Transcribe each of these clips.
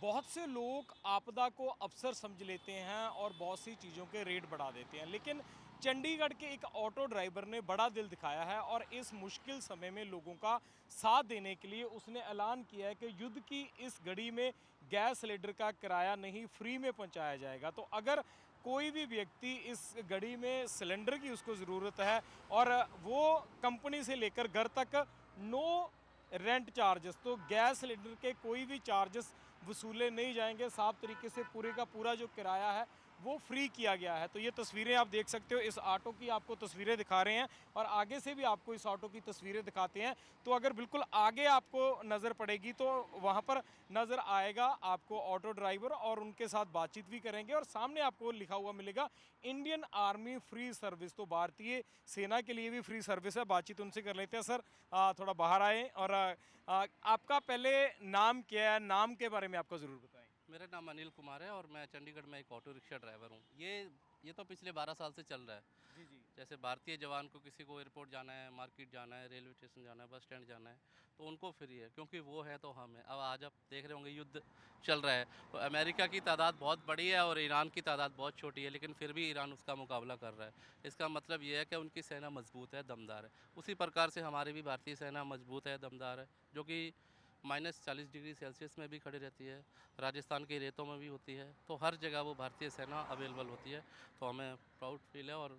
बहुत से लोग आपदा को अवसर समझ लेते हैं और बहुत सी चीज़ों के रेट बढ़ा देते हैं, लेकिन चंडीगढ़ के एक ऑटो ड्राइवर ने बड़ा दिल दिखाया है और इस मुश्किल समय में लोगों का साथ देने के लिए उसने ऐलान किया है कि युद्ध की इस घड़ी में गैस सिलेंडर का किराया नहीं, फ्री में पहुंचाया जाएगा। तो अगर कोई भी व्यक्ति इस घड़ी में सिलेंडर की उसको ज़रूरत है और वो कंपनी से लेकर घर तक नो रेंट चार्जेस, तो गैस सिलेंडर के कोई भी चार्जेस वसूले नहीं जाएंगे, साफ तरीके से पूरे का पूरा जो किराया है वो फ्री किया गया है। तो ये तस्वीरें आप देख सकते हो, इस ऑटो की आपको तस्वीरें दिखा रहे हैं और आगे से भी आपको इस ऑटो की तस्वीरें दिखाते हैं। तो अगर बिल्कुल आगे आपको नज़र पड़ेगी तो वहाँ पर नज़र आएगा आपको ऑटो ड्राइवर, और उनके साथ बातचीत भी करेंगे और सामने आपको लिखा हुआ मिलेगा इंडियन आर्मी फ्री सर्विस। तो भारतीय सेना के लिए भी फ्री सर्विस है। बातचीत उनसे कर लेते हैं। सर, थोड़ा बाहर आए और आपका पहले नाम क्या है, नाम के बारे में आपको ज़रूर बताएं। मेरा नाम अनिल कुमार है और मैं चंडीगढ़ में एक ऑटो रिक्शा ड्राइवर हूँ। ये तो पिछले 12 साल से चल रहा है। जी जी। जैसे भारतीय जवान को किसी को एयरपोर्ट जाना है, मार्केट जाना है, रेलवे स्टेशन जाना है, बस स्टैंड जाना है, तो उनको फ्री है, क्योंकि वो है तो हम है। अब आज आप देख रहे होंगे युद्ध चल रहा है, तो अमेरिका की तादाद बहुत बड़ी है और ईरान की तादाद बहुत छोटी है, लेकिन फिर भी ईरान उसका मुकाबला कर रहा है। इसका मतलब ये है कि उनकी सेना मजबूत है, दमदार है। उसी प्रकार से हमारी भी भारतीय सेना मजबूत है, दमदार है, जो कि -40 डिग्री सेल्सियस में भी खड़ी रहती है, राजस्थान के रेतों में भी होती है। तो हर जगह वो भारतीय सेना अवेलेबल होती है। तो हमें प्राउड फील है और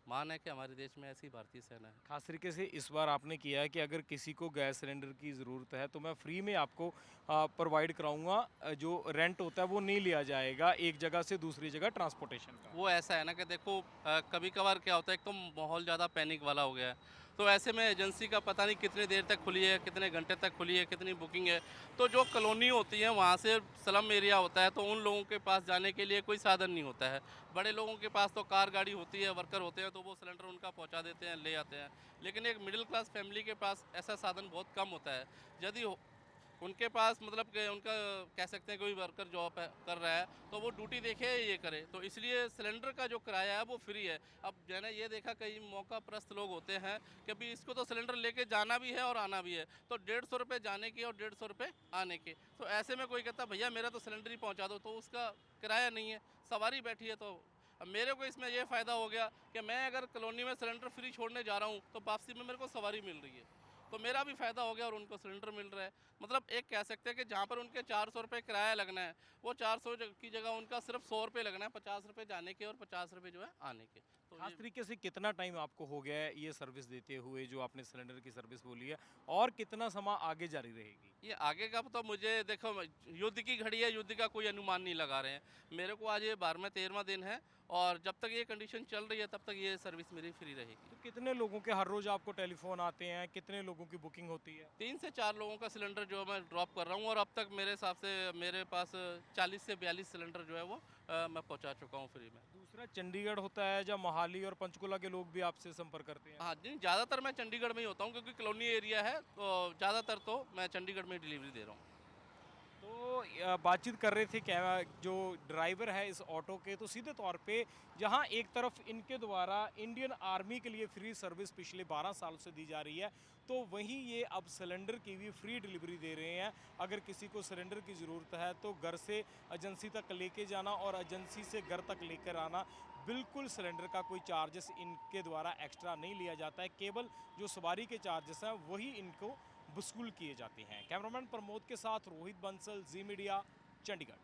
मान है कि हमारे देश में ऐसी भारतीय सेना है। खास तरीके से इस बार आपने किया है कि अगर किसी को गैस सिलेंडर की ज़रूरत है तो मैं फ्री में आपको प्रोवाइड कराऊंगा। जो रेंट होता है वो नहीं लिया जाएगा एक जगह से दूसरी जगह ट्रांसपोर्टेशन का। वो ऐसा है ना कि देखो, कभी कभार क्या होता है, एक तो माहौल ज़्यादा पैनिक वाला हो गया है, तो ऐसे में एजेंसी का पता नहीं कितनी देर तक खुली है, कितने घंटे तक खुली है, कितनी बुकिंग है। तो जो कॉलोनी होती है वहाँ से स्लम एरिया होता है, तो उन लोगों के पास जाने के लिए कोई साधन नहीं होता है। बड़े लोगों के पास तो कार गाड़ी होती है, वर्कर होते हैं, तो वो सिलेंडर उनका पहुँचा देते हैं, ले आते हैं। लेकिन एक मिडिल क्लास फैमिली के पास ऐसा साधन बहुत कम होता है। यदि उनके पास मतलब कि उनका कह सकते हैं कोई वर्कर जॉब है कर रहा है, तो वो ड्यूटी देखे ये करे, तो इसलिए सिलेंडर का जो किराया है वो फ्री है। अब मैंने ये देखा कई मौका प्रस्त लोग होते हैं कि अभी इसको तो सिलेंडर लेके जाना भी है और आना भी है, तो 150 रुपये जाने के और 150 रुपये आने के। तो ऐसे में कोई कहता भैया मेरा तो सिलेंडर ही पहुँचा दो, तो उसका किराया नहीं है, सवारी बैठी है। तो अब मेरे को इसमें ये फ़ायदा हो गया कि मैं अगर कॉलोनी में सिलेंडर फ्री छोड़ने जा रहा हूँ, तो वापसी में मेरे को सवारी मिल रही है, तो मेरा भी फ़ायदा हो गया और उनको सिलेंडर मिल रहा है। मतलब एक कह सकते हैं कि जहाँ पर उनके 400 रुपये किराया लगना है, वो 400 की जगह उनका सिर्फ 100 रुपये लगना है, 50 रुपये जाने के और 50 रुपये जो है आने के। तो खास ये तरीके से कितना टाइम आपको हो गया है ये सर्विस देते हुए, जो आपने सिलेंडर की सर्विस बोली है, और कितना समय आगे जारी रहेगी? ये आगे का तो मुझे देखो, युद्ध की घड़ी है, युद्ध का कोई अनुमान नहीं लगा रहे हैं। मेरे को आज ये 12वां-13वां दिन है और जब तक ये कंडीशन चल रही है तब तक ये सर्विस मेरी फ्री रहेगी। तो कितने लोगों के हर रोज आपको टेलीफोन आते हैं, कितने लोगों की बुकिंग होती है? 3 से 4 लोगों का सिलेंडर जो मैं ड्रॉप कर रहा हूँ और अब तक मेरे हिसाब से मेरे पास 40 से 42 सिलेंडर जो है वो मैं पहुँचा चुका हूँ फ्री में। दूसरा, चंडीगढ़ होता है जब मोहाली और पंचकुला के लोग भी आपसे संपर्क करते हैं? हाँ जी, ज़्यादातर मैं चंडीगढ़ में ही होता हूँ, क्योंकि कॉलोनी एरिया है, तो ज़्यादातर तो मैं चंडीगढ़ में डिलीवरी दे रहा हूँ। तो बातचीत कर रहे थे क्या जो ड्राइवर है इस ऑटो के, तो सीधे तौर पे जहां एक तरफ इनके द्वारा इंडियन आर्मी के लिए फ्री सर्विस पिछले 12 साल से दी जा रही है, तो वहीं ये अब सिलेंडर की भी फ्री डिलीवरी दे रहे हैं। अगर किसी को सिलेंडर की ज़रूरत है तो घर से एजेंसी तक लेके जाना और एजेंसी से घर तक लेकर आना, बिल्कुल सिलेंडर का कोई चार्जेस इनके द्वारा एक्स्ट्रा नहीं लिया जाता है। केवल जो सवारी के चार्जेस हैं वही इनको वसूल किए जाते हैं। कैमरामैन प्रमोद के साथ रोहित बंसल, जी मीडिया, चंडीगढ़।